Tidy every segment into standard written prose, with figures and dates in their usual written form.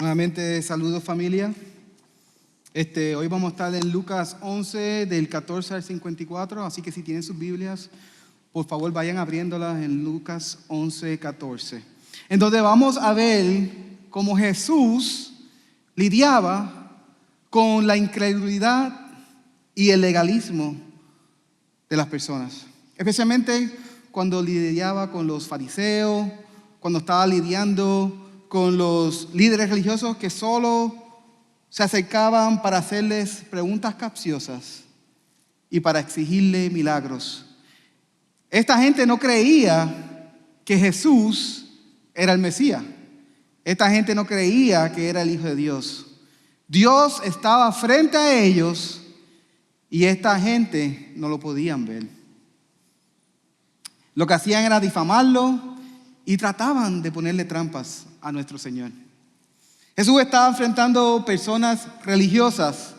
Nuevamente, saludos familia. Hoy vamos a estar en Lucas 11, del 14 al 54, así que si tienen sus Biblias, por favor vayan abriéndolas en Lucas 11, 14. En donde vamos a ver cómo Jesús lidiaba con la incredulidad y el legalismo de las personas. Especialmente cuando lidiaba con los fariseos, cuando estaba lidiando con los líderes religiosos que solo se acercaban para hacerles preguntas capciosas y para exigirle milagros. Esta gente no creía que Jesús era el Mesías. Esta gente no creía que era el Hijo de Dios. Dios estaba frente a ellos y esta gente no lo podían ver. Lo que hacían era difamarlo y trataban de ponerle trampas a nuestro Señor. Jesús estaba enfrentando personas religiosas,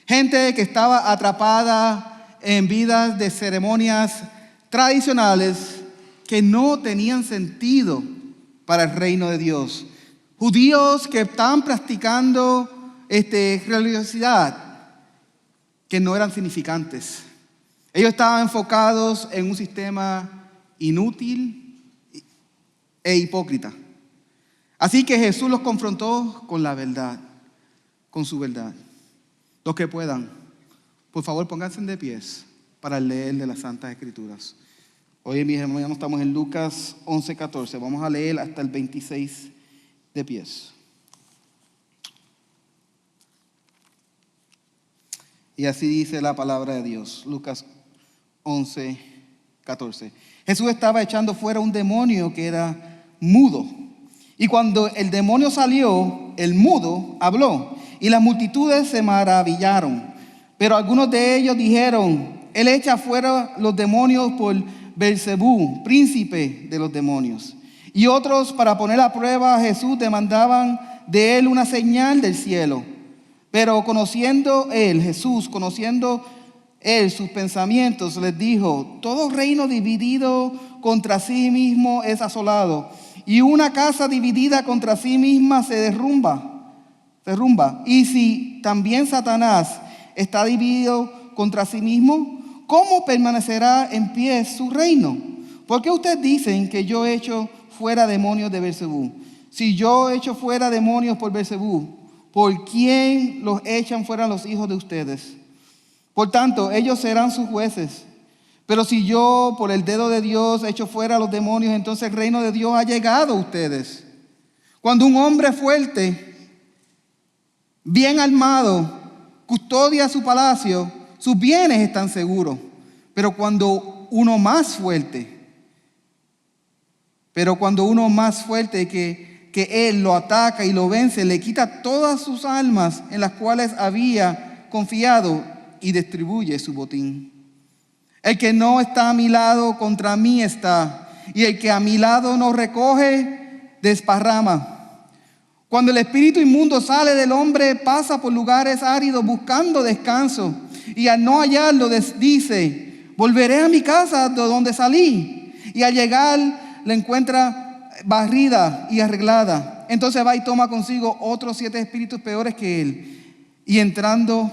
gente que estaba atrapada en vidas de ceremonias tradicionales que no tenían sentido para el reino de Dios. Judíos que estaban practicando religiosidad que no eran significantes. Ellos estaban enfocados en un sistema inútil e hipócrita. Así que Jesús los confrontó con la verdad, con su verdad. Los que puedan, por favor, pónganse de pies para leer de las Santas Escrituras. Hoy, mis hermanos, estamos en Lucas 11, 14. Vamos a leer hasta el 26 de pies. Y así dice la palabra de Dios. Lucas 11, 14. Jesús estaba echando fuera un demonio que era mudo. Y cuando el demonio salió, el mudo habló. Y las multitudes se maravillaron. Pero algunos de ellos dijeron: Él echa fuera los demonios por Beelzebú, príncipe de los demonios. Y otros, para poner a prueba a Jesús, demandaban de él una señal del cielo. Pero Jesús, conociendo él sus pensamientos, les dijo: todo reino dividido contra sí mismo es asolado, y una casa dividida contra sí misma se derrumba. Y si también Satanás está dividido contra sí mismo, ¿cómo permanecerá en pie su reino? ¿Por qué ustedes dicen que yo echo fuera demonios de Beelzebú? Si yo echo fuera demonios por Beelzebú, ¿por quién los echan fuera los hijos de ustedes? Por tanto, ellos serán sus jueces. Pero si yo, por el dedo de Dios, echo fuera a los demonios, entonces el reino de Dios ha llegado a ustedes. Cuando un hombre fuerte, bien armado, custodia su palacio, sus bienes están seguros. Pero cuando uno más fuerte que él lo ataca y lo vence, le quita todas sus almas en las cuales había confiado y distribuye su botín. El que no está a mi lado, contra mí está, y el que a mi lado no recoge, desparrama. Cuando el espíritu inmundo sale del hombre, pasa por lugares áridos buscando descanso, y al no hallarlo dice: volveré a mi casa de donde salí. Y al llegar la encuentra barrida y arreglada. Entonces va y toma consigo otros 7 espíritus peores que él, y entrando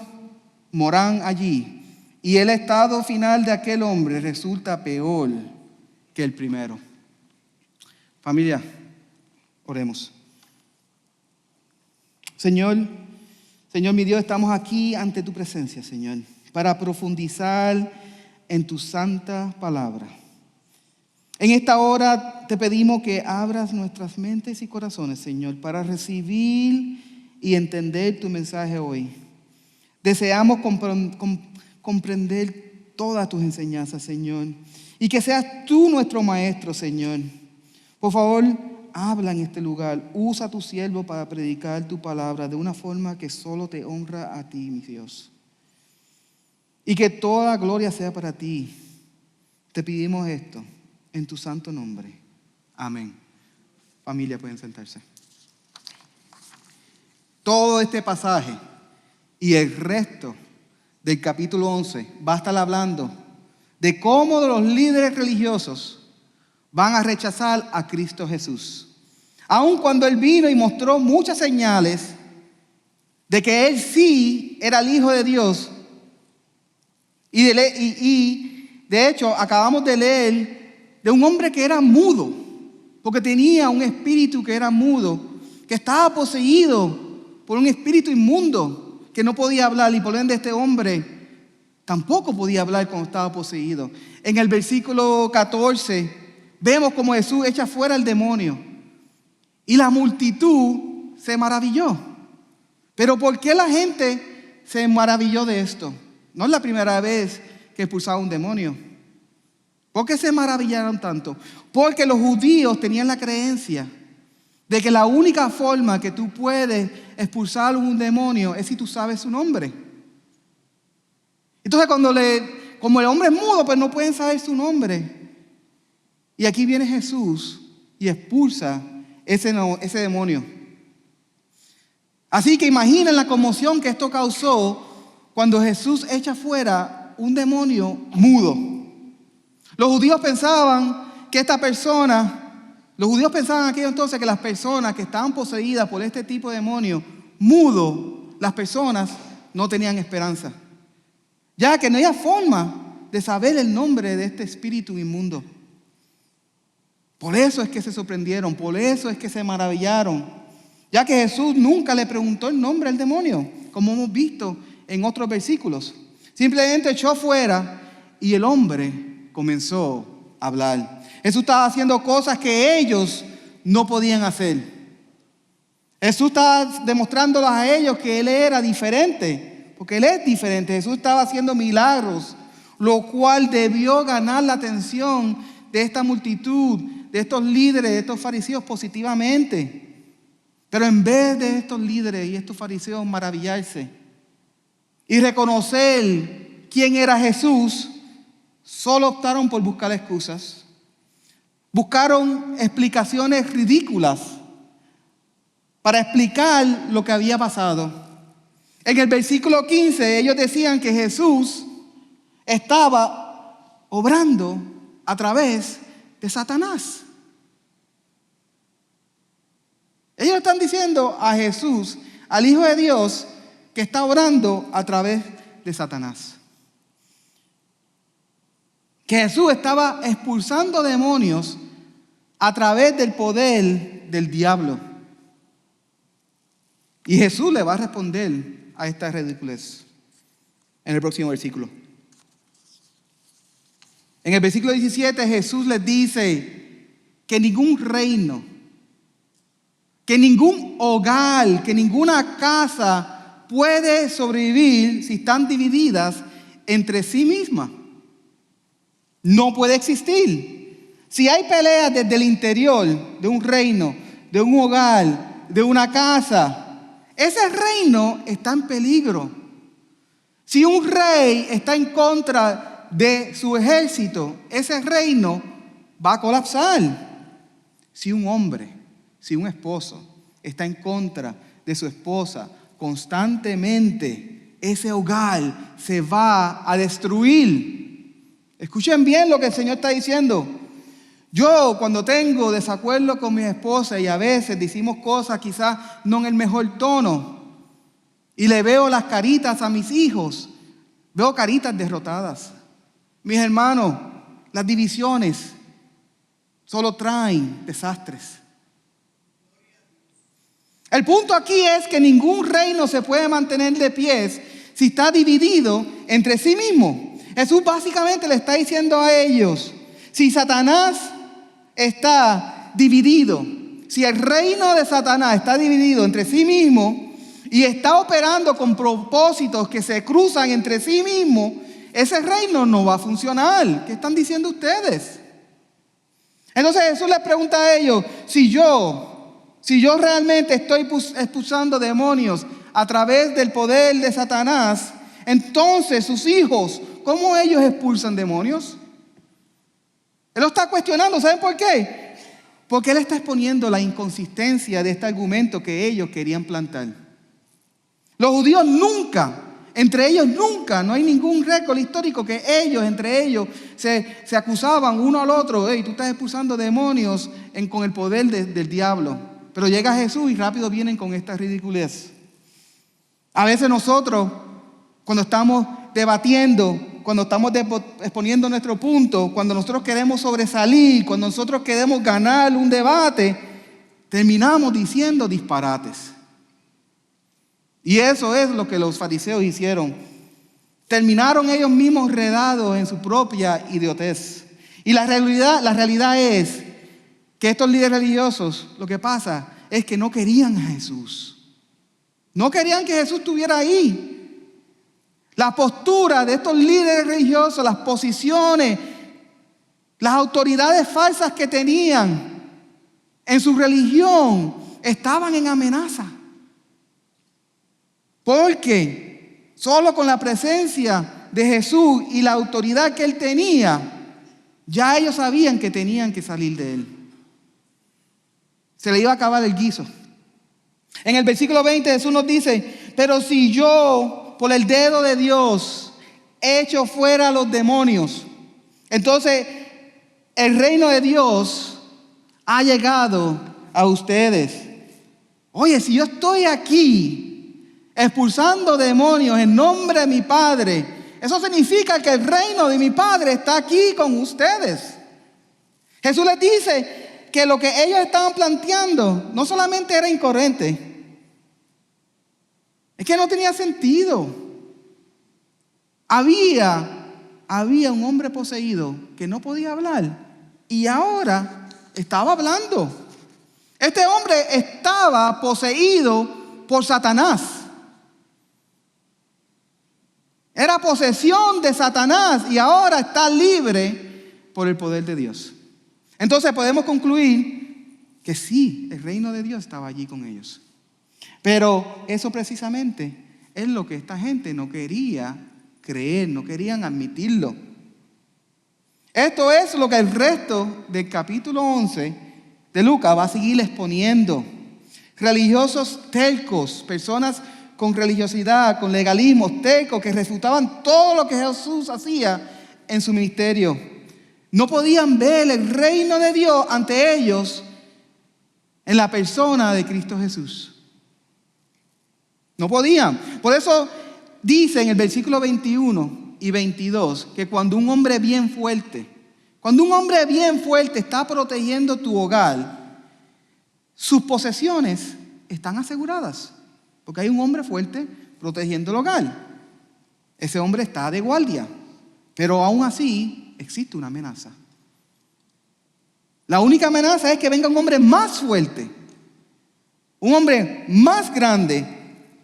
moran allí. Y el estado final de aquel hombre resulta peor que el primero. Familia, oremos. Señor mi Dios, estamos aquí ante tu presencia, Señor, para profundizar en tu santa palabra. En esta hora te pedimos que abras nuestras mentes y corazones, Señor, para recibir y entender tu mensaje hoy. Deseamos comprender todas tus enseñanzas, Señor, y que seas tú nuestro maestro, Señor. Por favor, habla en este lugar. Usa a tu siervo para predicar tu palabra de una forma que solo te honra a ti, mi Dios. Y que toda gloria sea para ti. Te pedimos esto en tu santo nombre. Amén. Familia, pueden sentarse. Todo este pasaje y el resto del capítulo 11 va a estar hablando de cómo los líderes religiosos van a rechazar a Cristo Jesús. Aun cuando él vino y mostró muchas señales de que él sí era el Hijo de Dios. Y de hecho, acabamos de leer de un hombre que era mudo, porque tenía un espíritu que era mudo, que estaba poseído por un espíritu inmundo, que no podía hablar, y por ende este hombre tampoco podía hablar cuando estaba poseído. En el versículo 14 vemos como Jesús echa fuera al demonio y la multitud se maravilló. Pero ¿por qué la gente se maravilló de esto? No es la primera vez que expulsaba un demonio. ¿Por qué se maravillaron tanto? Porque los judíos tenían la creencia de que la única forma que tú puedes expulsar un demonio es si tú sabes su nombre. Entonces como el hombre es mudo, pues no pueden saber su nombre. Y aquí viene Jesús y expulsa ese demonio. Así que imaginen la conmoción que esto causó cuando Jesús echa fuera un demonio mudo. Los judíos pensaban en aquello entonces que las personas que estaban poseídas por este tipo de demonio mudo, las personas no tenían esperanza, ya que no había forma de saber el nombre de este espíritu inmundo. Por eso es que se sorprendieron, por eso es que se maravillaron, ya que Jesús nunca le preguntó el nombre al demonio, como hemos visto en otros versículos. Simplemente echó fuera y el hombre comenzó a hablar. Jesús estaba haciendo cosas que ellos no podían hacer. Jesús estaba demostrándoles a ellos que Él era diferente, porque Él es diferente. Jesús estaba haciendo milagros, lo cual debió ganar la atención de esta multitud, de estos líderes, de estos fariseos positivamente. Pero en vez de estos líderes y estos fariseos maravillarse y reconocer quién era Jesús, solo optaron por buscar excusas. Buscaron explicaciones ridículas para explicar lo que había pasado. En el versículo 15 ellos decían que Jesús estaba obrando a través de Satanás. Ellos están diciendo a Jesús, al Hijo de Dios, que está obrando a través de Satanás. Que Jesús estaba expulsando demonios a través del poder del diablo. Y Jesús le va a responder a esta ridiculez en el próximo versículo. En el versículo 17 Jesús les dice que ningún reino, que ningún hogar, que ninguna casa puede sobrevivir si están divididas entre sí mismas. No puede existir. Si hay peleas desde el interior de un reino, de un hogar, de una casa, ese reino está en peligro. Si un rey está en contra de su ejército, ese reino va a colapsar. Si un hombre, si un esposo está en contra de su esposa constantemente, ese hogar se va a destruir. Escuchen bien lo que el Señor está diciendo. Yo cuando tengo desacuerdo con mi esposa y a veces decimos cosas quizás no en el mejor tono y le veo las caritas a mis hijos, veo caritas derrotadas. Mis hermanos, las divisiones solo traen desastres. El punto aquí es que ningún reino se puede mantener de pie si está dividido entre sí mismo. Jesús básicamente le está diciendo a ellos, si Satanás está dividido, si el reino de Satanás está dividido entre sí mismo y está operando con propósitos que se cruzan entre sí mismos, ese reino no va a funcionar. ¿Qué están diciendo ustedes? Entonces Jesús les pregunta a ellos, si yo realmente estoy expulsando demonios a través del poder de Satanás, entonces sus hijos, ¿cómo ellos expulsan demonios? Él lo está cuestionando. ¿Saben por qué? Porque él está exponiendo la inconsistencia de este argumento que ellos querían plantar. Los judíos nunca, entre ellos nunca, no hay ningún récord histórico que entre ellos se acusaban uno al otro. Hey, tú estás expulsando demonios con el poder del diablo. Pero llega Jesús y rápido vienen con esta ridiculez. A veces nosotros, cuando estamos debatiendo, cuando estamos exponiendo nuestro punto, cuando nosotros queremos sobresalir, cuando nosotros queremos ganar un debate, terminamos diciendo disparates. Y eso es lo que los fariseos hicieron. Terminaron ellos mismos enredados en su propia idiotez. Y la realidad es que estos líderes religiosos, lo que pasa es que no querían a Jesús. No querían que Jesús estuviera ahí. La postura de estos líderes religiosos, las posiciones, las autoridades falsas que tenían en su religión estaban en amenaza. Porque solo con la presencia de Jesús y la autoridad que Él tenía, ya ellos sabían que tenían que salir de Él. Se le iba a acabar el guiso. En el versículo 20 Jesús nos dice: pero si yo, por el dedo de Dios, echo fuera a los demonios, entonces el reino de Dios ha llegado a ustedes. Oye, si yo estoy aquí expulsando demonios en nombre de mi Padre, eso significa que el reino de mi Padre está aquí con ustedes. Jesús les dice que lo que ellos estaban planteando no solamente era incoherente, es que no tenía sentido. Había un hombre poseído que no podía hablar y ahora estaba hablando. Este hombre estaba poseído por Satanás. Era posesión de Satanás y ahora está libre por el poder de Dios. Entonces podemos concluir que sí, el reino de Dios estaba allí con ellos. Pero eso precisamente es lo que esta gente no quería creer, no querían admitirlo. Esto es lo que el resto del capítulo 11 de Lucas va a seguir exponiendo. Religiosos tercos, personas con religiosidad, con legalismos tercos que refutaban todo lo que Jesús hacía en su ministerio. No podían ver el reino de Dios ante ellos en la persona de Cristo Jesús. No podían. Por eso dice en el versículo 21 y 22 que cuando un hombre bien fuerte está protegiendo tu hogar, sus posesiones están aseguradas. Porque hay un hombre fuerte protegiendo el hogar. Ese hombre está de guardia. Pero aún así existe una amenaza. La única amenaza es que venga un hombre más fuerte, un hombre más grande,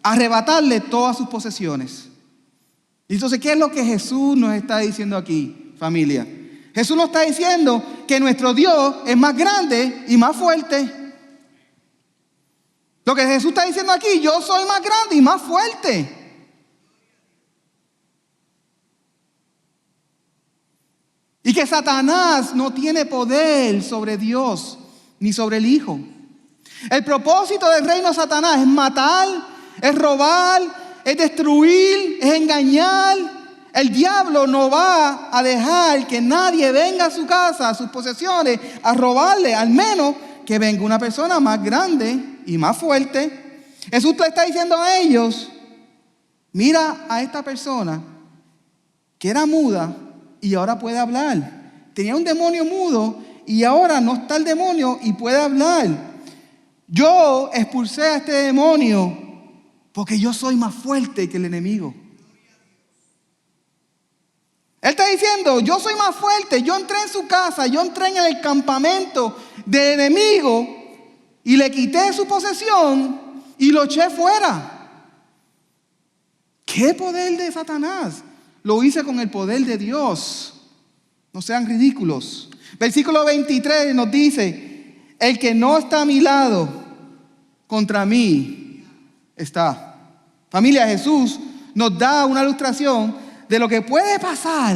a arrebatarle todas sus posesiones. Y entonces, ¿qué es lo que Jesús nos está diciendo aquí, familia? Jesús nos está diciendo que nuestro Dios es más grande y más fuerte. Lo que Jesús está diciendo aquí: yo soy más grande y más fuerte. Y que Satanás no tiene poder sobre Dios ni sobre el Hijo. El propósito del reino de Satanás es matar, es robar, es destruir, es engañar. El diablo no va a dejar que nadie venga a su casa, a sus posesiones, a robarle, al menos que venga una persona más grande y más fuerte. Jesús le está diciendo a ellos: mira a esta persona que era muda y ahora puede hablar. Tenía un demonio mudo y ahora no está el demonio y puede hablar. Yo expulsé a este demonio porque yo soy más fuerte que el enemigo. Él está diciendo: yo soy más fuerte. Yo entré en su casa, yo entré en el campamento del enemigo y le quité su posesión y lo eché fuera. ¿Qué poder de Satanás? Lo hice con el poder de Dios. No sean ridículos. Versículo 23 nos dice: el que no está a mi lado, contra mí está. Familia, Jesús nos da una ilustración de lo que puede pasar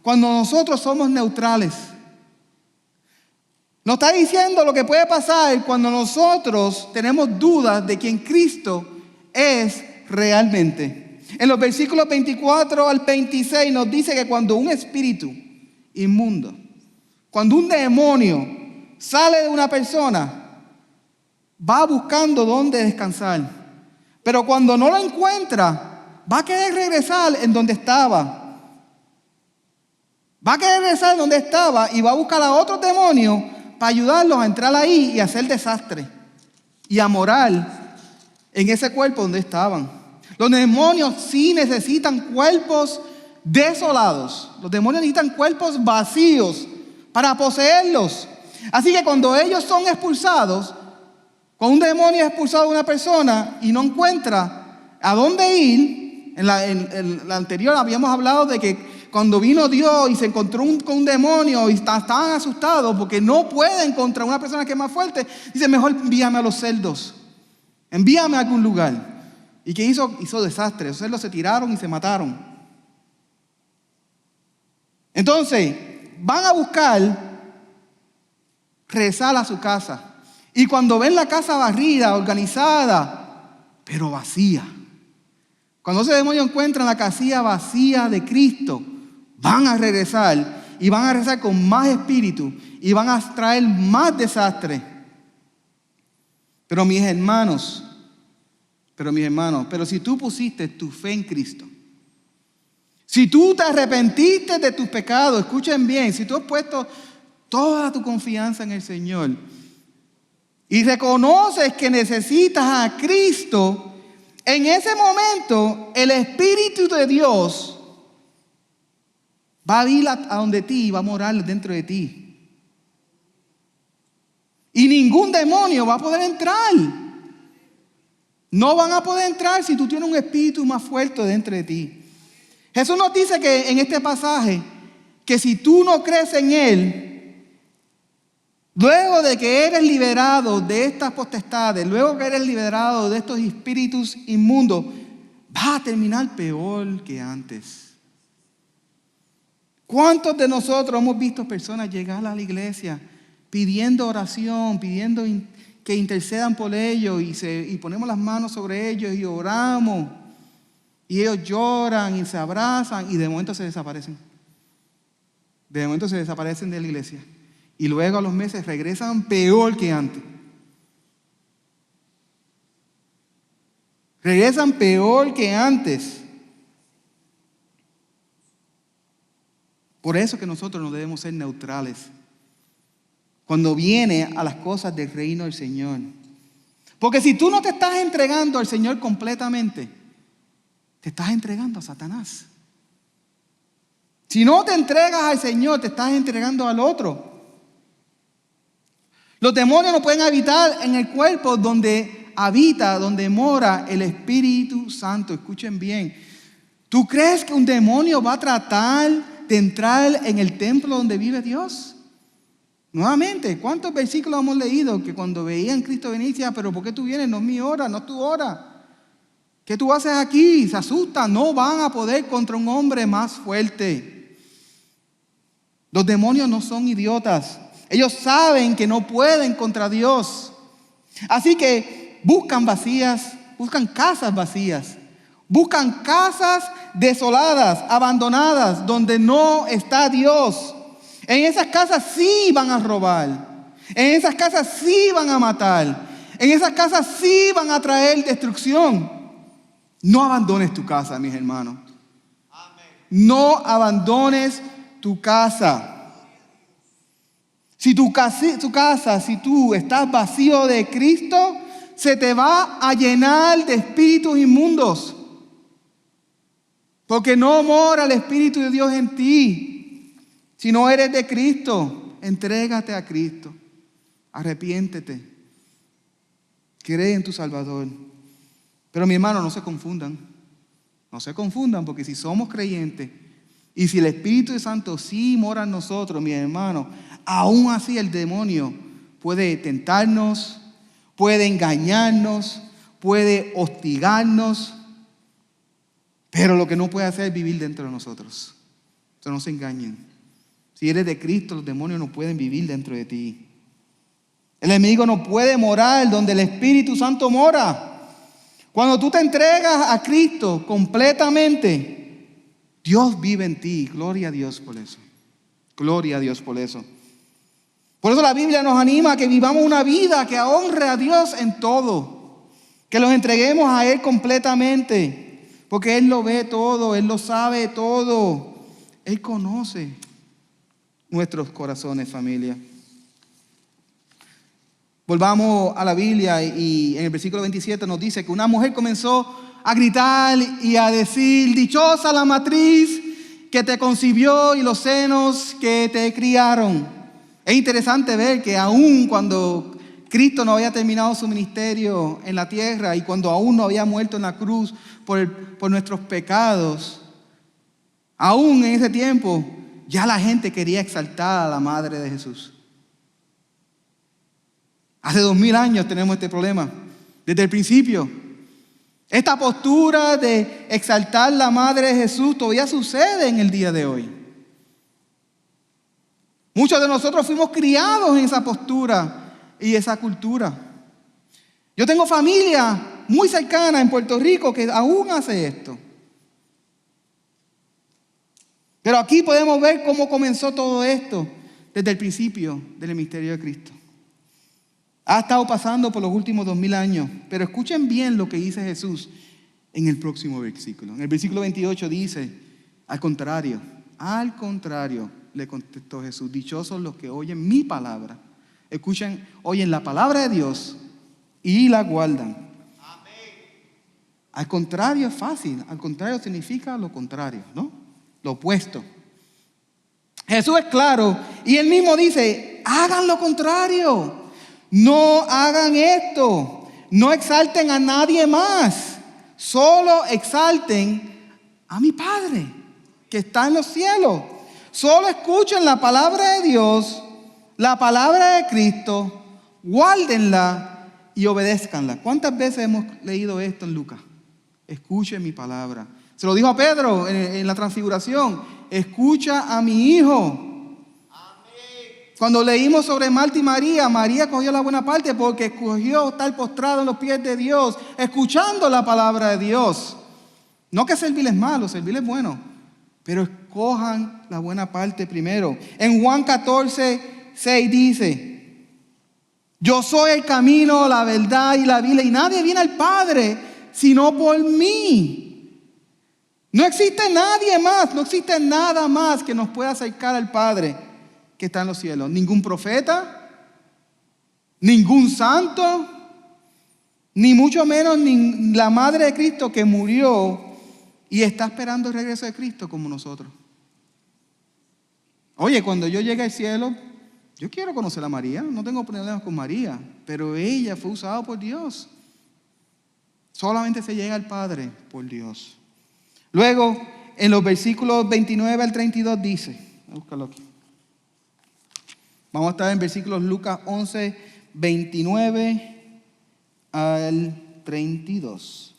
cuando nosotros somos neutrales. Nos está diciendo lo que puede pasar cuando nosotros tenemos dudas de quién Cristo es realmente. En los versículos 24 al 26 nos dice que cuando un espíritu inmundo, cuando un demonio sale de una persona, va buscando dónde descansar. Pero cuando no lo encuentra, va a querer regresar en donde estaba. Va a querer regresar donde estaba y va a buscar a otros demonios para ayudarlos a entrar ahí y hacer desastre. Y a morar en ese cuerpo donde estaban. Los demonios sí necesitan cuerpos desolados. Los demonios necesitan cuerpos vacíos para poseerlos. Así que cuando ellos son expulsados, cuando un demonio es expulsado de una persona y no encuentra a dónde ir, en la anterior habíamos hablado de que cuando vino Dios y se encontró con un demonio y estaban asustados porque no pueden contra una persona que es más fuerte, dice, mejor envíame a los cerdos, envíame a algún lugar. ¿Y qué hizo? Hizo desastre. Los cerdos se tiraron y se mataron. Entonces, van a buscar regresar a su casa. Y cuando ven la casa barrida, organizada, pero vacía. Cuando ese demonio encuentra la casilla vacía de Cristo, van a regresar y van a regresar con más espíritu y van a traer más desastre. Pero mis hermanos, si tú pusiste tu fe en Cristo, si tú te arrepentiste de tus pecados, escuchen bien, si tú has puesto toda tu confianza en el Señor y reconoces que necesitas a Cristo, en ese momento el Espíritu de Dios va a ir a donde ti y va a morar dentro de ti. Y ningún demonio va a poder entrar. No van a poder entrar si tú tienes un espíritu más fuerte dentro de ti. Jesús nos dice que en este pasaje, que si tú no crees en Él, luego de que eres liberado de estas potestades, luego que eres liberado de estos espíritus inmundos, vas a terminar peor que antes. ¿Cuántos de nosotros hemos visto personas llegar a la iglesia pidiendo oración, pidiendo que intercedan por ellos y ponemos las manos sobre ellos y oramos y ellos lloran y se abrazan y de momento se desaparecen? De momento se desaparecen de la iglesia y luego a los meses regresan peor que antes. Regresan peor que antes. Por eso que nosotros no debemos ser neutrales cuando viene a las cosas del reino del Señor. Porque si tú no te estás entregando al Señor completamente, te estás entregando a Satanás. Si no te entregas al Señor, te estás entregando al otro. Los demonios no pueden habitar en el cuerpo donde habita, donde mora el Espíritu Santo. Escuchen bien. ¿Tú crees que un demonio va a tratar de entrar en el templo donde vive Dios? Nuevamente, ¿cuántos versículos hemos leído que cuando veían Cristo venir decían, pero ¿por qué tú vienes? No es mi hora, no es tu hora. ¿Qué tú haces aquí? Se asustan, no van a poder contra un hombre más fuerte. Los demonios no son idiotas. Ellos saben que no pueden contra Dios. Así que buscan casas vacías. Buscan casas desoladas, abandonadas, donde no está Dios. En esas casas sí van a robar. En esas casas sí van a matar. En esas casas sí van a traer destrucción. No abandones tu casa, mis hermanos. No abandones tu casa. Si si tú estás vacío de Cristo, se te va a llenar de espíritus inmundos. Porque no mora el Espíritu de Dios en ti. Si no eres de Cristo, entrégate a Cristo. Arrepiéntete. Cree en tu Salvador. Pero mi hermano, no se confundan. No se confundan, porque si somos creyentes y si el Espíritu Santo sí mora en nosotros, mi hermano, aún así el demonio puede tentarnos, puede engañarnos, puede hostigarnos, pero lo que no puede hacer es vivir dentro de nosotros. Entonces no se engañen. Si eres de Cristo, los demonios no pueden vivir dentro de ti. El enemigo no puede morar donde el Espíritu Santo mora. Cuando tú te entregas a Cristo completamente, Dios vive en ti. Gloria a Dios por eso. Gloria a Dios por eso. Por eso la Biblia nos anima a que vivamos una vida que honre a Dios en todo, que los entreguemos a Él completamente, porque Él lo ve todo, Él lo sabe todo, Él conoce nuestros corazones, familia. Volvamos a la Biblia y en el versículo 27 nos dice que una mujer comenzó a gritar y a decir: dichosa la matriz que te concibió y los senos que te criaron. Es interesante ver que aún cuando Cristo no había terminado su ministerio en la tierra y cuando aún no había muerto en la cruz por nuestros pecados, aún en ese tiempo ya la gente quería exaltar a la madre de Jesús. Hace 2000 años tenemos este problema, desde el principio. Esta postura de exaltar la madre de Jesús todavía sucede en el día de hoy. Muchos de nosotros fuimos criados en esa postura y esa cultura. Yo tengo familia muy cercana en Puerto Rico que aún hace esto. Pero aquí podemos ver cómo comenzó todo esto desde el principio del ministerio de Cristo. Ha estado pasando por los últimos 2000 años, pero escuchen bien lo que dice Jesús en el próximo versículo. En el versículo 28 dice: al contrario, le contestó Jesús, dichosos los que oyen mi palabra. Escuchen, oyen la palabra de Dios y la guardan. Amén. Al contrario es fácil, al contrario significa lo contrario, ¿no? Lo opuesto. Jesús es claro y él mismo dice: hagan lo contrario. No hagan esto, no exalten a nadie más, solo exalten a mi Padre que está en los cielos. Solo escuchen la palabra de Dios, la palabra de Cristo, guárdenla y obedézcanla. ¿Cuántas veces hemos leído esto en Lucas? Escuchen mi palabra. Se lo dijo a Pedro en la transfiguración: escucha a mi hijo. Cuando leímos sobre Marta y María, María cogió la buena parte porque escogió estar postrado en los pies de Dios, escuchando la palabra de Dios. No que servir es malo, servir es bueno, pero escojan la buena parte primero. En Juan 14:6 dice: yo soy el camino, la verdad y la vida, y nadie viene al Padre sino por mí. No existe nadie más, no existe nada más que nos pueda acercar al Padre que está en los cielos. Ningún profeta, ningún santo, ni mucho menos ni la madre de Cristo que murió y está esperando el regreso de Cristo como nosotros. Oye, cuando yo llegue al cielo, yo quiero conocer a María, no tengo problemas con María, pero ella fue usada por Dios. Solamente se llega al Padre por Dios. Luego, en los versículos 29 al 32 dice, voy a buscarlo aquí. Vamos a estar en versículos Lucas 11, 29 al 32.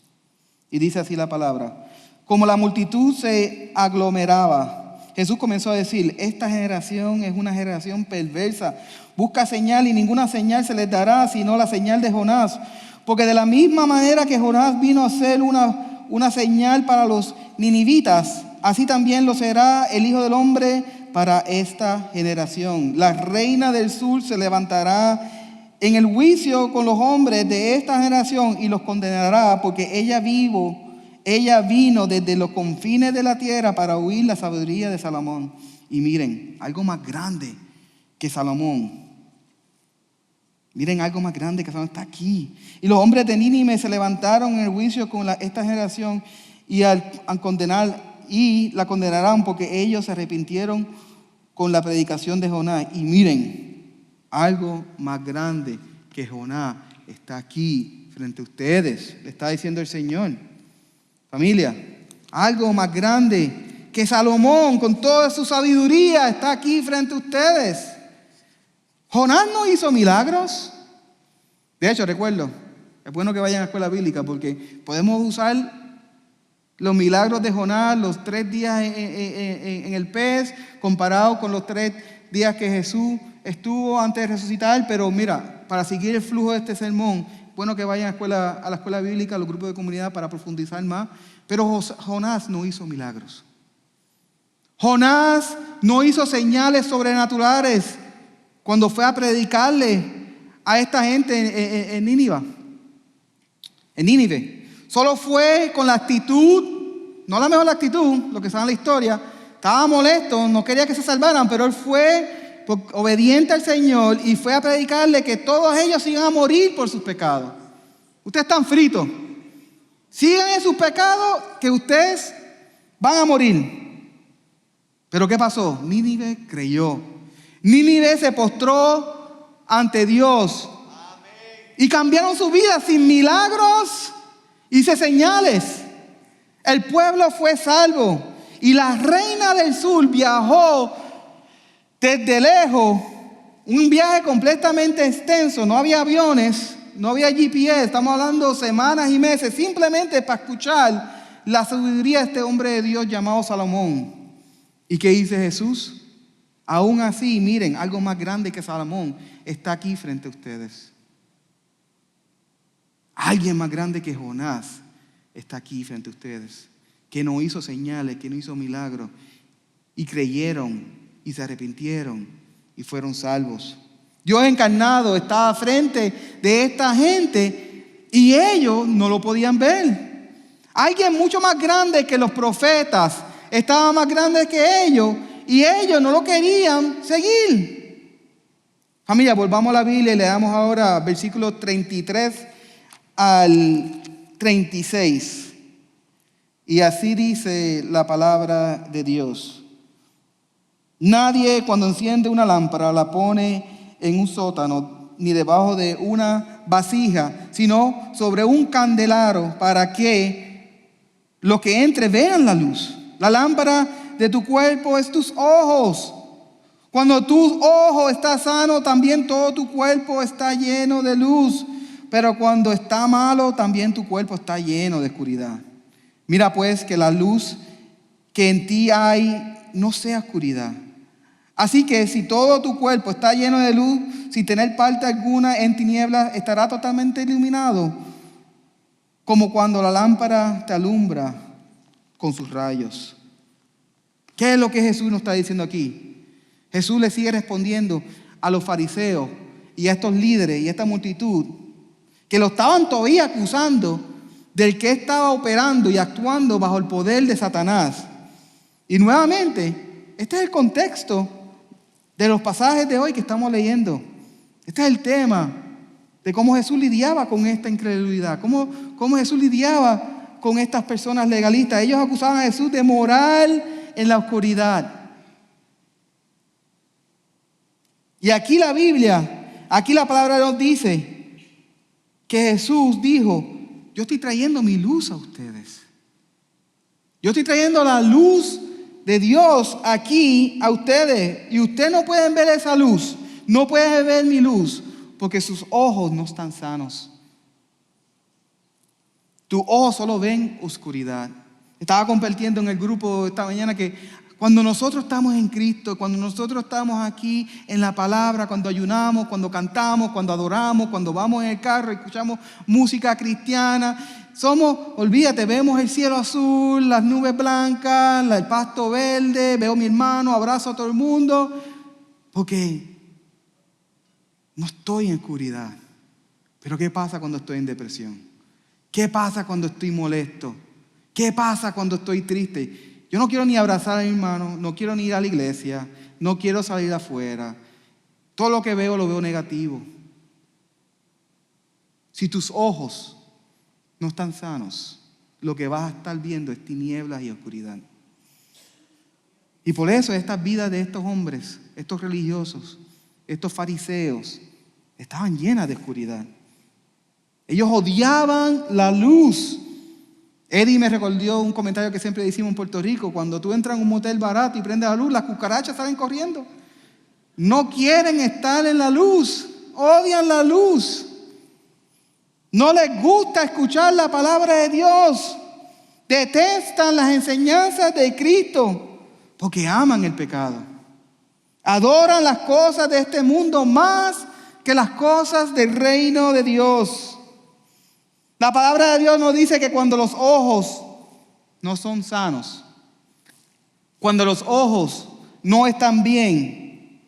Y dice así la palabra: como la multitud se aglomeraba, Jesús comenzó a decir: esta generación es una generación perversa. Busca señal y ninguna señal se les dará sino la señal de Jonás. Porque de la misma manera que Jonás vino a ser una señal para los ninivitas, así también lo será el Hijo del Hombre para esta generación. La reina del sur se levantará en el juicio con los hombres de esta generación y los condenará, porque ella vino desde los confines de la tierra para oír la sabiduría de Salomón. Y miren, algo más grande que Salomón. Miren, algo más grande que Salomón está aquí. Y los hombres de Nínive se levantaron en el juicio con esta generación y al condenar, y la condenarán porque ellos se arrepintieron con la predicación de Jonás. Y miren, algo más grande que Jonás está aquí frente a ustedes, le está diciendo el Señor. Familia, algo más grande que Salomón con toda su sabiduría está aquí frente a ustedes. Jonás no hizo milagros. De hecho, recuerdo, es bueno que vayan a la escuela bíblica porque podemos usar los milagros de Jonás, los 3 días en el pez, comparado con los 3 días que Jesús estuvo antes de resucitar. Pero mira, para seguir el flujo de este sermón, bueno que vayan a la escuela bíblica, a los grupos de comunidad para profundizar más. Pero Jonás no hizo milagros. Jonás no hizo señales sobrenaturales. cuando fue a predicarle a esta gente en Nínive. Solo fue con la actitud, no la mejor actitud, lo que sabe la historia. Estaba molesto, no quería que se salvaran, pero él fue obediente al Señor y fue a predicarle que todos ellos iban a morir por sus pecados. Ustedes están fritos. Sigan en sus pecados que ustedes van a morir. Pero ¿qué pasó? Nínive creyó. Nínive se postró ante Dios. Y cambiaron su vida sin milagros y sin señales. El pueblo fue salvo. Y la reina del sur viajó desde lejos. Un viaje completamente extenso. No había aviones, no había GPS. Estamos hablando semanas y meses. Simplemente para escuchar la sabiduría de este hombre de Dios llamado Salomón. ¿Y qué dice Jesús? Aún así, miren, algo más grande que Salomón está aquí frente a ustedes. Alguien más grande que Jonás está aquí frente a ustedes, que no hizo señales, que no hizo milagros, y creyeron y se arrepintieron y fueron salvos. Dios encarnado estaba frente de esta gente y ellos no lo podían ver. Alguien mucho más grande que los profetas estaba más grande que ellos y ellos no lo querían seguir. Familia, volvamos a la Biblia y leamos ahora versículos 33 al 36. Y así dice la palabra de Dios. Nadie cuando enciende una lámpara la pone en un sótano ni debajo de una vasija, sino sobre un candelero para que los que entre vean la luz. La lámpara de tu cuerpo es tus ojos. Cuando tu ojo está sano, también todo tu cuerpo está lleno de luz. Pero cuando está malo, también tu cuerpo está lleno de oscuridad. Mira pues que la luz que en ti hay no sea oscuridad. Así que si todo tu cuerpo está lleno de luz, sin tener parte alguna en tinieblas, estará totalmente iluminado, como cuando la lámpara te alumbra con sus rayos. ¿Qué es lo que Jesús nos está diciendo aquí? Jesús le sigue respondiendo a los fariseos y a estos líderes y a esta multitud que lo estaban todavía acusando del que estaba operando y actuando bajo el poder de Satanás. Y nuevamente, este es el contexto de los pasajes de hoy que estamos leyendo. Este es el tema de cómo Jesús lidiaba con esta incredulidad, cómo Jesús lidiaba con estas personas legalistas. Ellos acusaban a Jesús de morar en la oscuridad. Y aquí la Biblia, aquí la palabra de Dios dice que Jesús dijo: yo estoy trayendo mi luz a ustedes. Yo estoy trayendo la luz de Dios aquí a ustedes. Y ustedes no pueden ver esa luz. No pueden ver mi luz porque sus ojos no están sanos. Tus ojos solo ven oscuridad. Estaba compartiendo en el grupo esta mañana que cuando nosotros estamos en Cristo, cuando nosotros estamos aquí en la palabra, cuando ayunamos, cuando cantamos, cuando adoramos, cuando vamos en el carro y escuchamos música cristiana, olvídate, vemos el cielo azul, las nubes blancas, el pasto verde, veo a mi hermano, abrazo a todo el mundo, porque no estoy en oscuridad. Pero ¿qué pasa cuando estoy en depresión? ¿Qué pasa cuando estoy molesto? ¿Qué pasa cuando estoy triste? Yo no quiero ni abrazar a mi hermano, no quiero ni ir a la iglesia, no quiero salir afuera. Todo lo que veo lo veo negativo. Si tus ojos no están sanos, lo que vas a estar viendo es tinieblas y oscuridad. Y por eso estas vidas de estos hombres, estos religiosos, estos fariseos, estaban llenas de oscuridad. Ellos odiaban la luz. Eddie me recordó un comentario que siempre decimos en Puerto Rico: cuando tú entras en un motel barato y prendes la luz, las cucarachas salen corriendo. No quieren estar en la luz, odian la luz. No les gusta escuchar la palabra de Dios. Detestan las enseñanzas de Cristo porque aman el pecado. Adoran las cosas de este mundo más que las cosas del reino de Dios. La palabra de Dios nos dice que cuando los ojos no son sanos, cuando los ojos no están bien,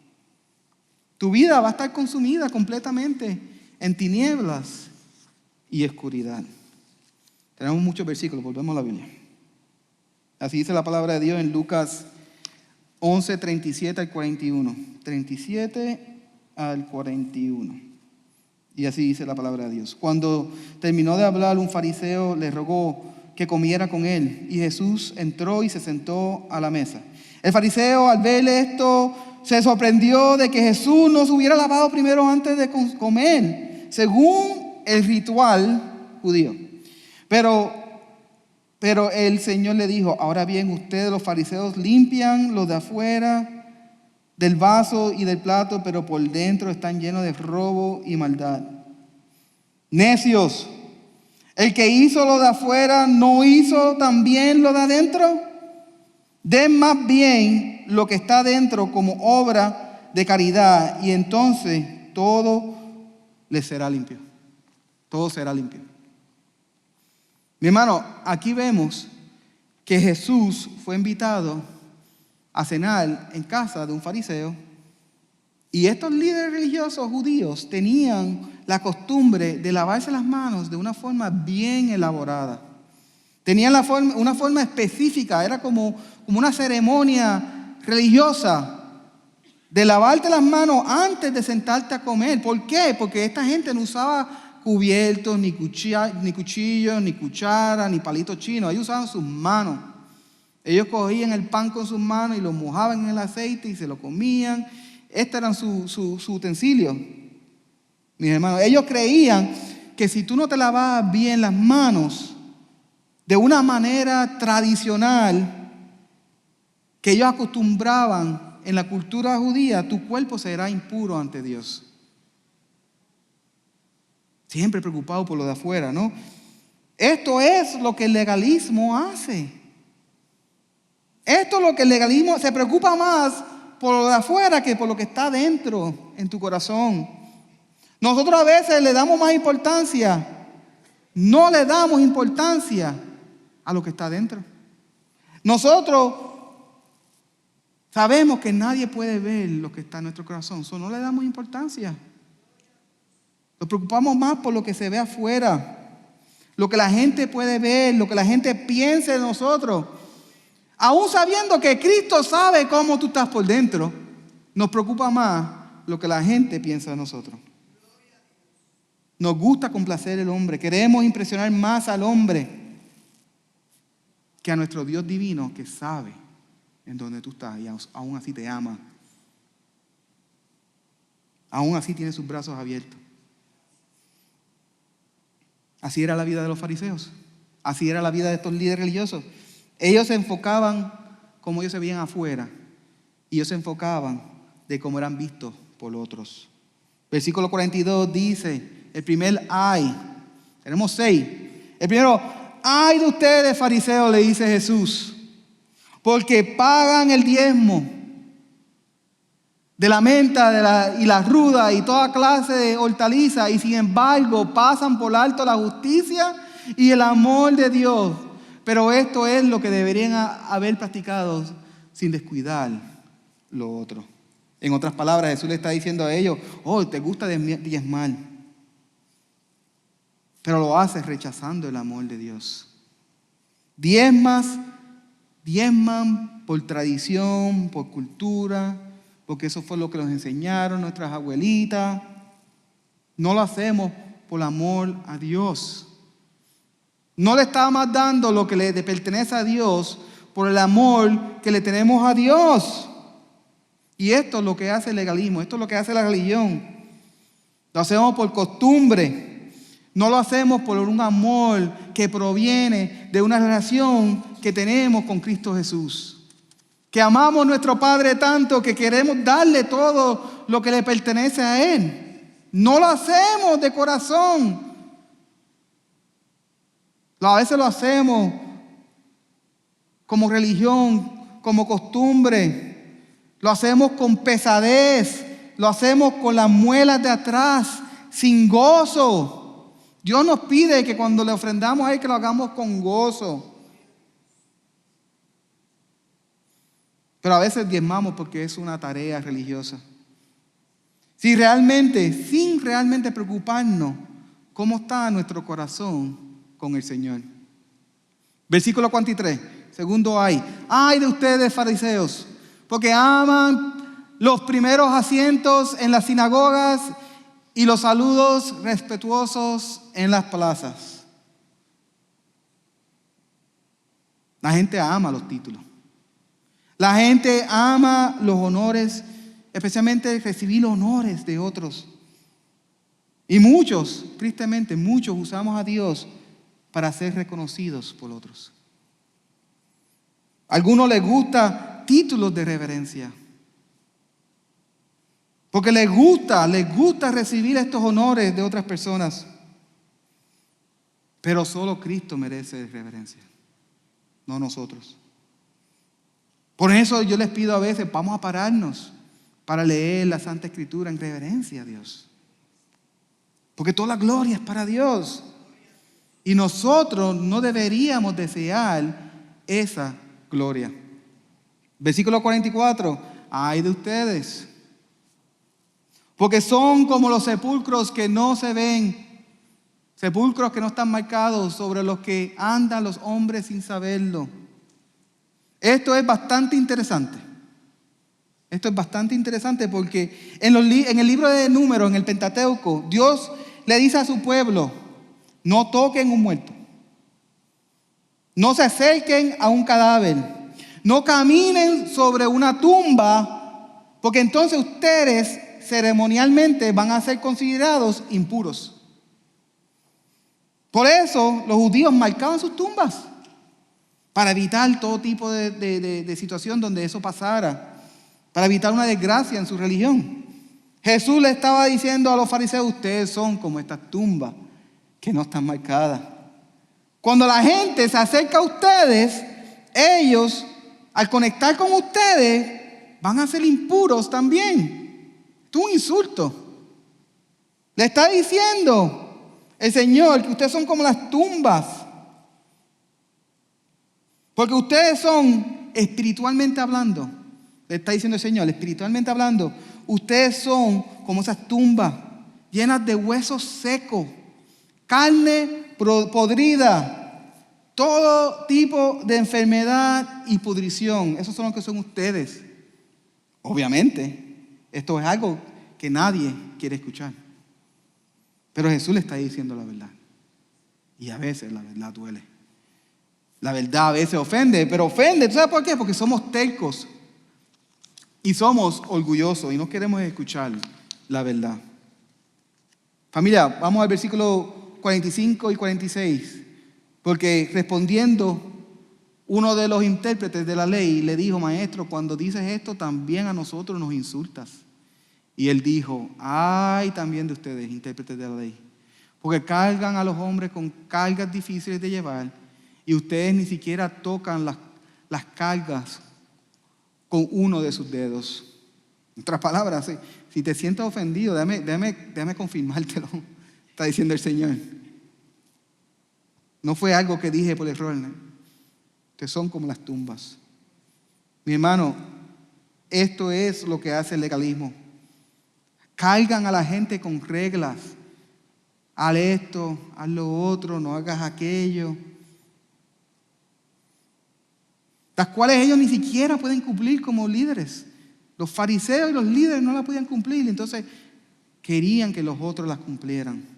Tu vida va a estar consumida completamente en tinieblas y oscuridad. Tenemos muchos versículos, volvemos a la Biblia. Así dice la palabra de Dios en Lucas 11, 37 al 41. 37 al 41. Y así dice la palabra de Dios. Cuando terminó de hablar, un fariseo le rogó que comiera con él. Y Jesús entró y se sentó a la mesa. El fariseo, al ver esto, se sorprendió de que Jesús no se hubiera lavado primero antes de comer, según el ritual judío. Pero el Señor le dijo: ahora bien, ustedes los fariseos limpian lo de afuera del vaso y del plato, pero por dentro están llenos de robo y maldad. Necios, el que hizo lo de afuera, ¿no hizo también lo de adentro? Den más bien lo que está dentro como obra de caridad, y entonces todo les será limpio. Todo será limpio. Mi hermano, aquí vemos que Jesús fue invitado a cenar en casa de un fariseo, y estos líderes religiosos judíos tenían la costumbre de lavarse las manos de una forma bien elaborada. Tenían una forma específica, era como una ceremonia religiosa de lavarte las manos antes de sentarte a comer. ¿Por qué? Porque esta gente no usaba cubiertos, ni cuchillos, ni cuchara, ni palitos chinos. Ellos usaban sus manos. Ellos cogían el pan con sus manos y lo mojaban en el aceite y se lo comían. Este eran sus utensilios. Mis hermanos, ellos creían que si tú no te lavabas bien las manos de una manera tradicional que ellos acostumbraban en la cultura judía, tu cuerpo será impuro ante Dios. Siempre preocupado por lo de afuera, ¿no? Esto es lo que el legalismo hace. Esto es lo que el legalismo se preocupa más por lo de afuera que por lo que está dentro en tu corazón. Nosotros a veces le damos más importancia, no le damos importancia a lo que está dentro. Nosotros sabemos que nadie puede ver lo que está en nuestro corazón, no le damos importancia. Nos preocupamos más por lo que se ve afuera, lo que la gente puede ver, lo que la gente piensa de nosotros. Aún sabiendo que Cristo sabe cómo tú estás por dentro, nos preocupa más lo que la gente piensa de nosotros. Nos gusta complacer al hombre, queremos impresionar más al hombre que a nuestro Dios divino, que sabe en dónde tú estás y aún así te ama. Aún así tiene sus brazos abiertos. Así era la vida de los fariseos. Así era la vida de estos líderes religiosos. Ellos se enfocaban como ellos se veían afuera, y ellos se enfocaban de cómo eran vistos por otros. Versículo 42 dice, el primer ay, tenemos 6. El primero, ay de ustedes fariseos, le dice Jesús, porque pagan el diezmo de la menta y la ruda y toda clase de hortalizas, y sin embargo pasan por alto la justicia y el amor de Dios. Pero esto es lo que deberían haber practicado sin descuidar lo otro. En otras palabras, Jesús le está diciendo a ellos, oh, te gusta diezmar, pero lo haces rechazando el amor de Dios. Diezman por tradición, por cultura, porque eso fue lo que nos enseñaron nuestras abuelitas. No lo hacemos por amor a Dios. No le estamos dando lo que le pertenece a Dios por el amor que le tenemos a Dios. Y esto es lo que hace el legalismo, esto es lo que hace la religión. Lo hacemos por costumbre, no lo hacemos por un amor que proviene de una relación que tenemos con Cristo Jesús. Que amamos a nuestro Padre tanto que queremos darle todo lo que le pertenece a Él. No lo hacemos de corazón. A veces lo hacemos como religión, como costumbre. Lo hacemos con pesadez. Lo hacemos con las muelas de atrás, sin gozo. Dios nos pide que cuando le ofrendamos a Él, que lo hagamos con gozo. Pero a veces diezmamos porque es una tarea religiosa. sin realmente preocuparnos cómo está nuestro corazón con el Señor. Versículo 43, segundo ay de ustedes fariseos, porque aman los primeros asientos en las sinagogas y los saludos respetuosos en las plazas. La gente ama los títulos. La gente ama los honores, especialmente recibir honores de otros. Y muchos, tristemente, muchos usamos a Dios para ser reconocidos por otros. A algunos les gusta títulos de reverencia. Porque les gusta recibir estos honores de otras personas. Pero solo Cristo merece reverencia, no nosotros. Por eso yo les pido a veces, vamos a pararnos para leer la Santa Escritura en reverencia a Dios. Porque toda la gloria es para Dios. Y nosotros no deberíamos desear esa gloria. Versículo 44. Ay de ustedes, porque son como los sepulcros que no se ven, sepulcros que no están marcados, sobre los que andan los hombres sin saberlo. Esto es bastante interesante. Esto es bastante interesante porque en el libro de Números, en el Pentateuco, Dios le dice a su pueblo: no toquen un muerto, no se acerquen a un cadáver, no caminen sobre una tumba, porque entonces ustedes ceremonialmente van a ser considerados impuros. Por eso los judíos marcaban sus tumbas, para evitar todo tipo de situación donde eso pasara, para evitar una desgracia en su religión. Jesús le estaba diciendo a los fariseos: ustedes son como estas tumbas que no están marcadas. Cuando la gente se acerca a ustedes, ellos, al conectar con ustedes, van a ser impuros también. Esto es un insulto. Le está diciendo el Señor que ustedes son como las tumbas. Porque ustedes son, espiritualmente hablando, le está diciendo el Señor, espiritualmente hablando, ustedes son como esas tumbas llenas de huesos secos, carne podrida, todo tipo de enfermedad y pudrición. Esos son los que son ustedes. Obviamente, esto es algo que nadie quiere escuchar. Pero Jesús le está diciendo la verdad. Y a veces la verdad duele. La verdad a veces ofende, pero ofende. ¿Tú sabes por qué? Porque somos tercos y somos orgullosos y no queremos escuchar la verdad. Familia, vamos al versículo 45 y 46. Porque respondiendo, uno de los intérpretes de la ley le dijo: maestro, cuando dices esto, también a nosotros nos insultas. Y él dijo: ay también de ustedes, intérpretes de la ley, porque cargan a los hombres con cargas difíciles de llevar, y ustedes ni siquiera tocan las cargas con uno de sus dedos. En otras palabras, si te sientes ofendido, déjame confirmártelo, está diciendo el Señor. No fue algo que dije por error, ¿no? Ustedes son como las tumbas. Mi hermano, esto es lo que hace el legalismo. Cargan a la gente con reglas. Haz esto, haz lo otro, no hagas aquello, las cuales ellos ni siquiera pueden cumplir como líderes. Los fariseos y los líderes no la podían cumplir, entonces querían que los otros las cumplieran.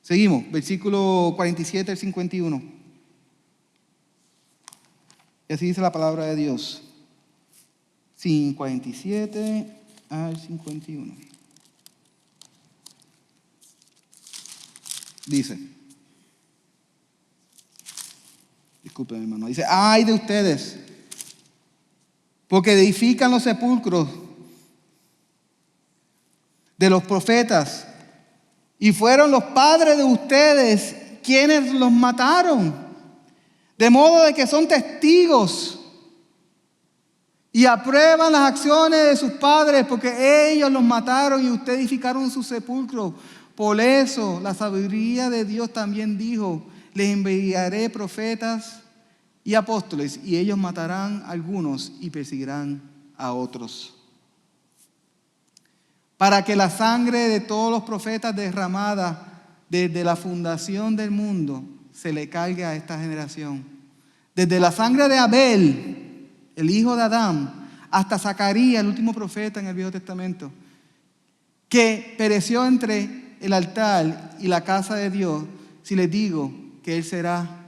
Seguimos, versículo 47 al 51. Y así dice la palabra de Dios. 47 al 51. Dice, disculpen hermano, dice: ay de ustedes, porque edifican los sepulcros de los profetas, y fueron los padres de ustedes quienes los mataron, de modo de que son testigos y aprueban las acciones de sus padres, porque ellos los mataron y ustedes edificaron sus sepulcros. Por eso la sabiduría de Dios también dijo: les enviaré profetas y apóstoles, y ellos matarán a algunos y perseguirán a otros. para que la sangre de todos los profetas derramada desde la fundación del mundo se le cargue a esta generación. Desde la sangre de Abel, el hijo de Adán, hasta Zacarías, el último profeta en el Viejo Testamento, que pereció entre el altar y la casa de Dios, si les digo que él será,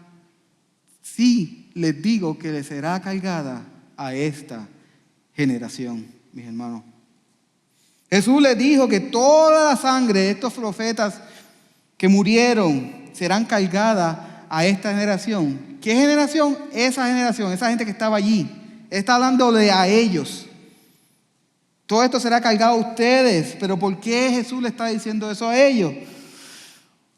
sí les digo que le será cargada a esta generación, mis hermanos. Jesús les dijo que toda la sangre de estos profetas que murieron serán cargadas a esta generación. ¿Qué generación? Esa generación, esa gente que estaba allí. Él está hablándole a ellos. Todo esto será cargado a ustedes. ¿Pero por qué Jesús le está diciendo eso a ellos?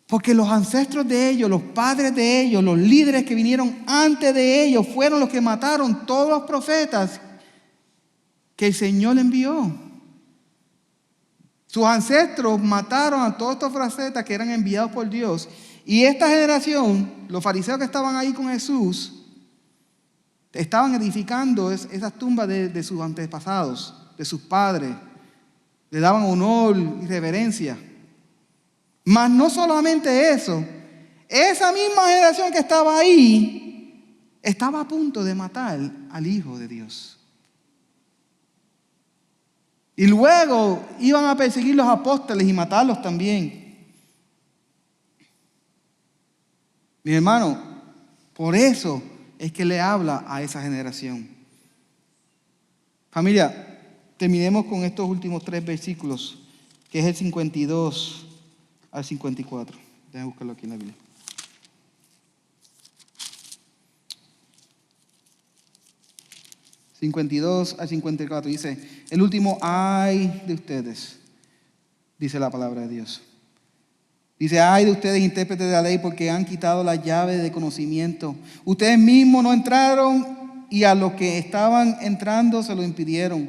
Porque los ancestros de ellos, los padres de ellos, los líderes que vinieron antes de ellos, fueron los que mataron todos los profetas que el Señor envió. Sus ancestros mataron a todos estos profetas que eran enviados por Dios. Y esta generación, los fariseos que estaban ahí con Jesús, estaban edificando esas tumbas de sus antepasados, de sus padres. Le daban honor y reverencia. Mas no solamente eso, esa misma generación que estaba ahí, estaba a punto de matar al Hijo de Dios. Y luego iban a perseguir los apóstoles y matarlos también. Mi hermano, por eso es que le habla a esa generación. Familia, terminemos con estos últimos 3 versículos, que es el 52 al 54. Déjenme buscarlo aquí en la Biblia. ...52 al 54... dice... el último, ay de ustedes... dice la palabra de Dios. Dice, ay de ustedes, intérpretes de la ley, porque han quitado la llave de conocimiento. Ustedes mismos no entraron, y a los que estaban entrando se lo impidieron.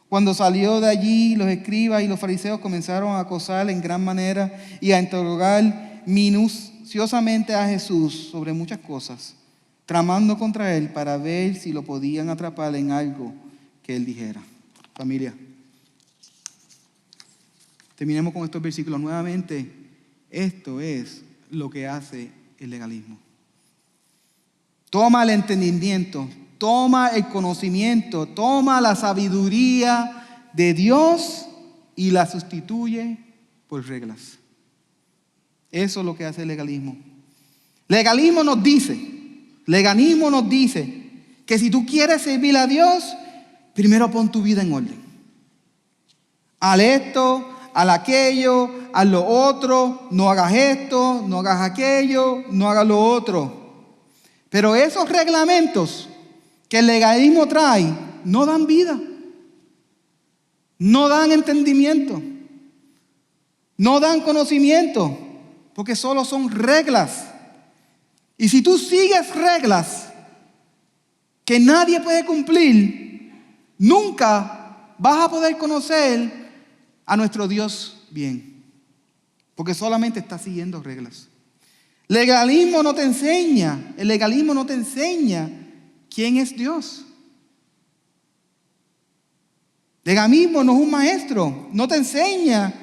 Cuando salió de allí, los escribas y los fariseos comenzaron a acosar en gran manera y a interrogar minuciosamente a Jesús sobre muchas cosas, tramando contra él para ver si lo podían atrapar en algo que él dijera. Familia, terminemos con estos versículos. Nuevamente, esto es lo que hace el legalismo. Toma el entendimiento, toma el conocimiento, toma la sabiduría de Dios y la sustituye por reglas. Eso es lo que hace el legalismo. Legalismo nos dice que si tú quieres servir a Dios, primero pon tu vida en orden. Haz esto, haz aquello, haz lo otro, no hagas esto, no hagas aquello, no hagas lo otro. Pero esos reglamentos que el legalismo trae no dan vida, no dan entendimiento, no dan conocimiento, porque solo son reglas. Y si tú sigues reglas que nadie puede cumplir, nunca vas a poder conocer a nuestro Dios bien, porque solamente estás siguiendo reglas. El legalismo no te enseña quién es Dios. El legalismo no es un maestro, no te enseña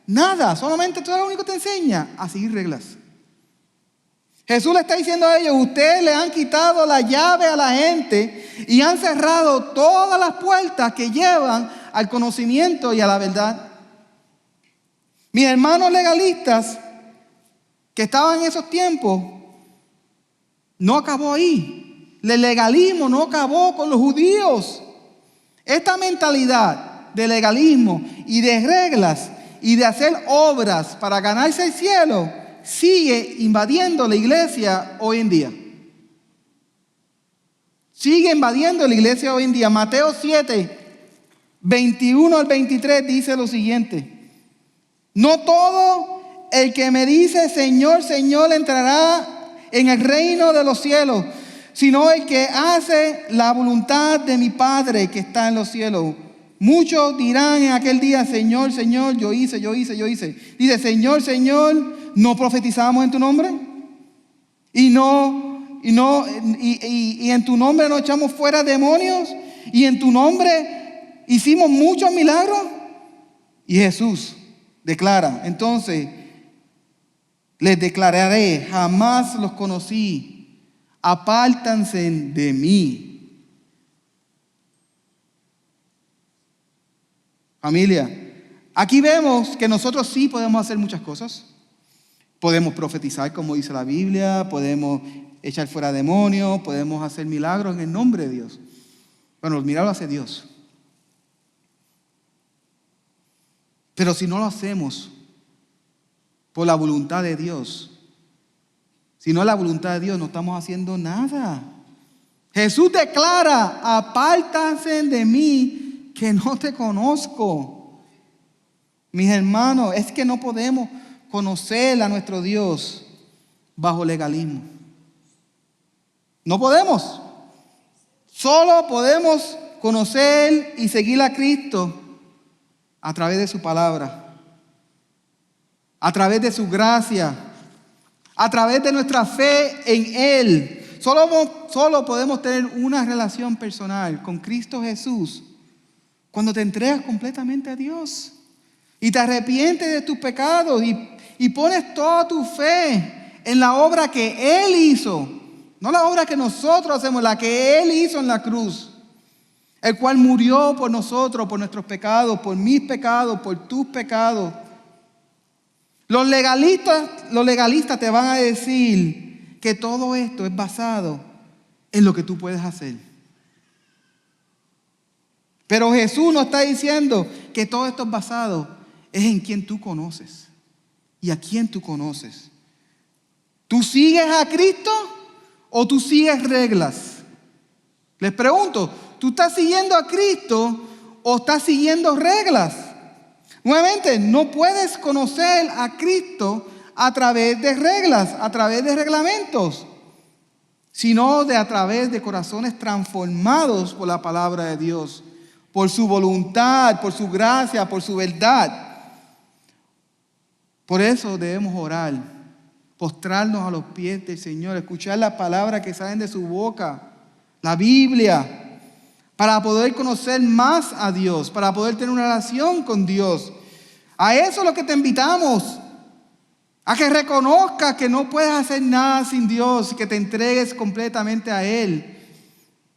nada, solamente todo lo único que te enseña a seguir reglas. Jesús le está diciendo a ellos, ustedes le han quitado la llave a la gente y han cerrado todas las puertas que llevan al conocimiento y a la verdad. Mis hermanos legalistas que estaban en esos tiempos, no acabó ahí. El legalismo no acabó con los judíos. Esta mentalidad de legalismo y de reglas y de hacer obras para ganarse el cielo sigue invadiendo la iglesia hoy en día. Sigue invadiendo la iglesia hoy en día. Mateo 7, 21 al 23 dice lo siguiente: no todo el que me dice Señor, Señor entrará en el reino de los cielos, sino el que hace la voluntad de mi Padre que está en los cielos. Muchos dirán en aquel día, Señor, Señor, yo hice. Dice, Señor, Señor, ¿no profetizamos en tu nombre? Y en tu nombre no echamos fuera demonios, y en tu nombre hicimos muchos milagros. Y Jesús declara, entonces, les declararé, jamás los conocí, apártanse de mí. Familia, aquí vemos que nosotros sí podemos hacer muchas cosas. Podemos profetizar como dice la Biblia, podemos echar fuera demonios, podemos hacer milagros en el nombre de Dios. Bueno, los milagros hace Dios. Pero si no lo hacemos por la voluntad de Dios, si no es la voluntad de Dios, no estamos haciendo nada. Jesús declara, apártanse de mí, que no te conozco. Mis hermanos, es que no podemos conocer a nuestro Dios bajo legalismo. No podemos. Solo podemos conocer y seguir a Cristo a través de su palabra, a través de su gracia, a través de nuestra fe en Él. Solo podemos tener una relación personal con Cristo Jesús cuando te entregas completamente a Dios y te arrepientes de tus pecados y pones toda tu fe en la obra que Él hizo. No la obra que nosotros hacemos, la que Él hizo en la cruz. El cual murió por nosotros, por nuestros pecados, por mis pecados, por tus pecados. Los legalistas te van a decir que todo esto es basado en lo que tú puedes hacer. Pero Jesús nos está diciendo que todo esto es basado en quien tú conoces y a quien tú conoces. ¿Tú sigues a Cristo o tú sigues reglas? Les pregunto, ¿tú estás siguiendo a Cristo o estás siguiendo reglas? Nuevamente, no puedes conocer a Cristo a través de reglas, a través de reglamentos, sino a través de corazones transformados por la palabra de Dios, por su voluntad, por su gracia, por su verdad. Por eso debemos orar, postrarnos a los pies del Señor, escuchar las palabras que salen de su boca, la Biblia, para poder conocer más a Dios, para poder tener una relación con Dios. A eso es lo que te invitamos, a que reconozcas que no puedes hacer nada sin Dios, que te entregues completamente a Él.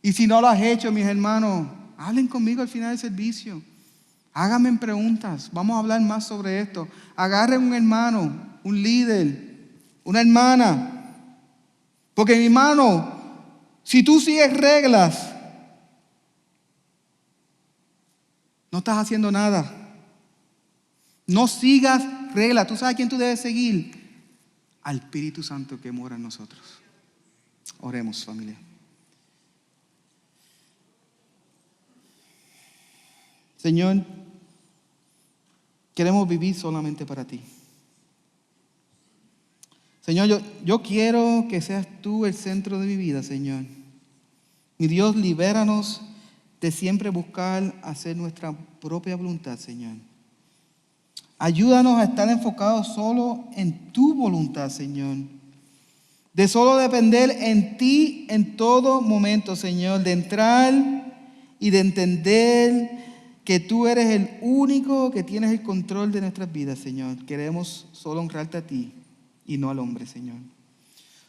Y si no lo has hecho, mis hermanos, hablen conmigo al final del servicio. Háganme preguntas, vamos a hablar más sobre esto. Agarren un hermano, un líder, una hermana. Porque mi hermano, si tú sigues reglas, no estás haciendo nada. No sigas reglas. ¿Tú sabes a quién tú debes seguir? Al Espíritu Santo que mora en nosotros. Oremos, familia. Señor, queremos vivir solamente para ti. Señor, yo quiero que seas tú el centro de mi vida, Señor. Mi Dios, libéranos de siempre buscar hacer nuestra propia voluntad, Señor. Ayúdanos a estar enfocados solo en tu voluntad, Señor. De solo depender en ti en todo momento, Señor. De entrar y de entender que tú eres el único que tienes el control de nuestras vidas, Señor. Queremos solo honrarte a ti y no al hombre, Señor.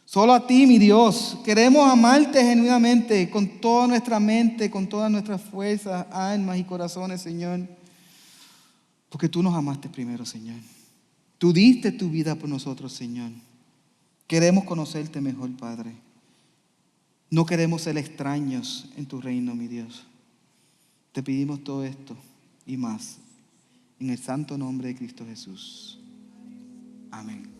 Solo a ti, mi Dios. Queremos amarte genuinamente con toda nuestra mente, con todas nuestras fuerzas, almas y corazones, Señor. Porque tú nos amaste primero, Señor. Tú diste tu vida por nosotros, Señor. Queremos conocerte mejor, Padre. No queremos ser extraños en tu reino, mi Dios. Te pedimos todo esto y más. En el santo nombre de Cristo Jesús. Amén.